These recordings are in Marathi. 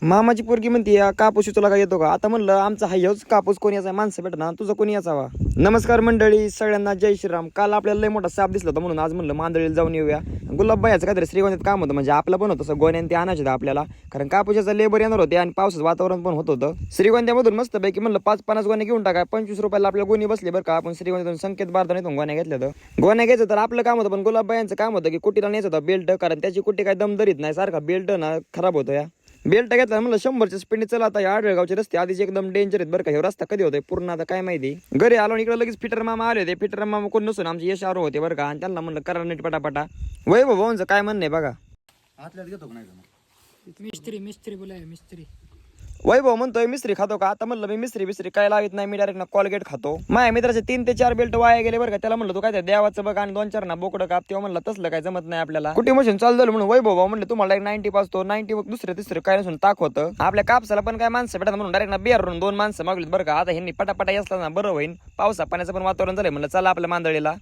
मामाची पोरगी म्हणते या कापूस तुला काय येतो का? आता म्हणलं आमचा हा ह्योच कापूस कोणी याचा माणसं भेटणार, तुझा कोणी याचावा. नमस्कार मंडळी, सगळ्यांना जय श्रीराम. काल आपल्याला लय मोठा साप दिसला होता म्हणून आज म्हणलं मांदळीला जाऊन येऊया. गुलाबबाईचं काहीतरी श्रीगोंद्यात काम होतं, म्हणजे आपलं पण होतं गोण्यान ते आणायचं आपल्याला, कारण कापूसाचा लेबर येणार होते आणि पावसाचं वातावरण पण होत होतं. श्रीगोंद्यामधून मस्त पैकी म्हणलं 5-50 गोण्या घेऊन टाका. 25 रुपयाला आपल्या गोणी बसले बरं का. आपण श्रीगोंद्यातून संकेत बारदान इथून गोण्या घेतल्या तर गोण्या घ्यायचं तर आपलं काम होतं, पण गुलाबबाईंचं काम होतं की कुटीला न्यायचं होतं बेल्ट, कारण त्याची कुटी काय दम धरीत नाही, सारखा बेल्ट ना खराब होतो. या बेल्ट घेतला म्हणलं 100च्या स्पीडने चला. आता या आडवेगावचे रस्ते आधीच एकदम डेंजर आहेत बरं का. हे रस्ता कधी होतोय पूर्ण आता काय माहिती. घरी आलो इकडे लगेच फिटर मामा आले होते. फिटर मामा कोण नसून आमचे यश आरो होते बरं का, आणि त्यांना म्हणलं करा नीट पटापटा. वैभव भाऊंचं काय म्हणणं आहे बघा. आतल्यात घेतो का नाही मिस्त्री बोलाय मिस्त्री. वैभव म्हणतोय मिस्त्री खातो का? आता म्हणलं मी मिस्त्री काय लावित नाही, मी डायरेक्ट ना कॉलगेट खातो. माझ्या मित्राचे 3 ते 4 बेल्ट वाया गेले बरं का. त्याला म्हणलं तू काय देवाचं बघ आणि 2-4 ना बोकडं काप. तेव्हा म्हणलं तसलं काय जमत नाही आपल्याला. कुठे मशीन चालू झालं म्हणून वैभव भाऊ म्हणलं तुम्हाला 90 पासतो 90 दुसरे काय नसून ताक होतं. आपल्या कापसाला पण काय माणसं भेटत म्हणून डायरेक्ट ना बिहारून 2 माणसं मागलीत बरं का. आता ह्यांनी पटापटा असला ना बरं होईल. पावसा पाण्याचं पण वातावरण झालंय, म्हणलं चला आपल्या मांदळीला.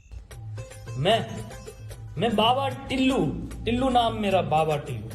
मैं बाबा टिल्लू नाम मेरा बाबा टिल्लू.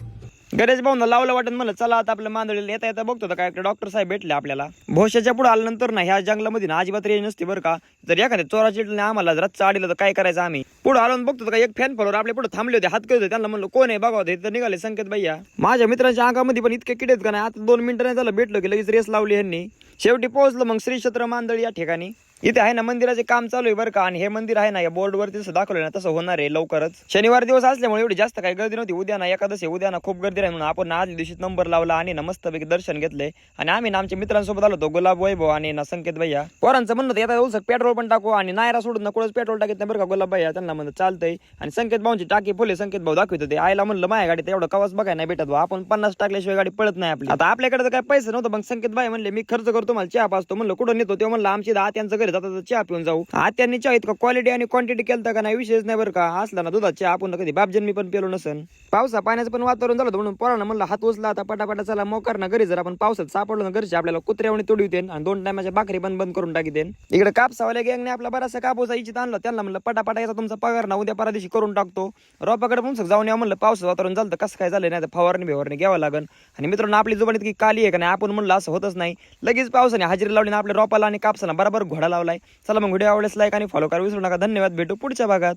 गणेश भाऊंना लावलं वाटत म्हणलं चला आता आपल्या मांदळीला. येता बघतो काय डॉक्टर साहेब भेटले आपल्याला. भोश्याच्या पुढे आल्यानंतर ना ह्या जंगलामध्ये ना अजिबात रेंज नसते बरं का. जर एखाद्या चोरा चिटले आम्हाला जर चाडीला तर काय करायचं आम्ही. पुढे आलो बघतो का एक फॅन फॉलोवर आपल्या पुढे थांबले होते, हात करत होते. त्यांना म्हणलं कोण आहे बघा होते, तर निघाले संकेत भैया. माझ्या मित्रांच्या अंगामध्ये पण इतके किडेत का नाही. आता 2 मिनिटं नाही झालं भेटलो की लगेच रेस लावली ह्यांनी. शेवटी पोहोचलो मग श्री क्षेत्र मांदळी या ठिकाणी. इथे आहे ना मंदिराचे काम चालू आहे बरं का. आणि हे मंदिर आहे ना या बोर्डवरती तसं दाखवलं ना तसं होणार आहे लवकरच. शनिवार दिवस असल्यामुळे एवढी जास्त काही गर्दी नव्हती. उद्या ना एकादशी, उद्या ना खूप गर्दी राहील म्हणून आपण आदल्या दिवशी नंबर लावला आणि ना मस्तपैकी दर्शन घेतले. आणि आम्ही ना आमच्या मित्रांसोबत आलो होतो, गुलाब वैभव आणि ना संकेत भैया. पोरांचं म्हणलं होतं येतात उलसक पेट्रोल पण टाकू, आणि नायरा सोडून ना कुठंच पेट्रोल टाकत नाही बरं का गुलाब भैया. त्यांना म्हणलं चालतंय. आणि संकेत भाऊंची टाकी फुले संकेत भाऊ दाखवत होते. आयला म्हणलं माझ्या गाडीत एवढं कवाच बघाय नाही भेटत, आपण 50 टाकल्याशिवाय गाडी पळत नाही आपली. आता आपल्याकडे तर काय पैसे नव्हतं, मग संकेत भाई म्हणले मी खर्च करतो, मला चहा पाचतो. म्हणलं कुठं नेतो? तेव्हा म्हणलं आमची आत्यांचं घरी जातात चहा पिऊन जाऊ. आत्यांनी चहा इतका क्वालिटी आणि क्वांटिटी केलता का नाही विशेष नाही बरं का. असला ना दुधात चहा आपण कधी बापजन मी पण पेलो नसन. पावसा पाण्याचं पण वातावरण झालं म्हणून पोरांना म्हणलं हात उचला आता पटापटा चला मोकार ना घरी. जर आपण पावसात सापडलो ना घरचे आपल्याला कुत्र्यावणी तोडविते आणि 2 टायमाच्या भाकरी पण बंद करून टाकीते. इकडे कापसावाल्या गँगने आपला बराचसा कापूस इच्छित आणला. त्यांना म्हणलं पटापटा याचा तुमचा पगार ना उद्या परदिवशी करून टाकतो. रोपाकडे पण जाऊन या म्हणलं. पावसाचं वातावरण झालं कसं काय झालं नाही तर फवारणी घ्यावं लागेल. आणि मित्रांनो आपली जुबान की काली आहे का नाही. आपण म्हणलं असं होतच नाही. लगेच पावसाने हजेरी लावली ना आपल्या रोपाला आणि कापसाला बरोबर घोडा लावलाय. चला मग व्हिडिओ आवडल्यास लाईक आणि फॉलो करा विसरू नका. धन्यवाद, भेटू पुढच्या भागात.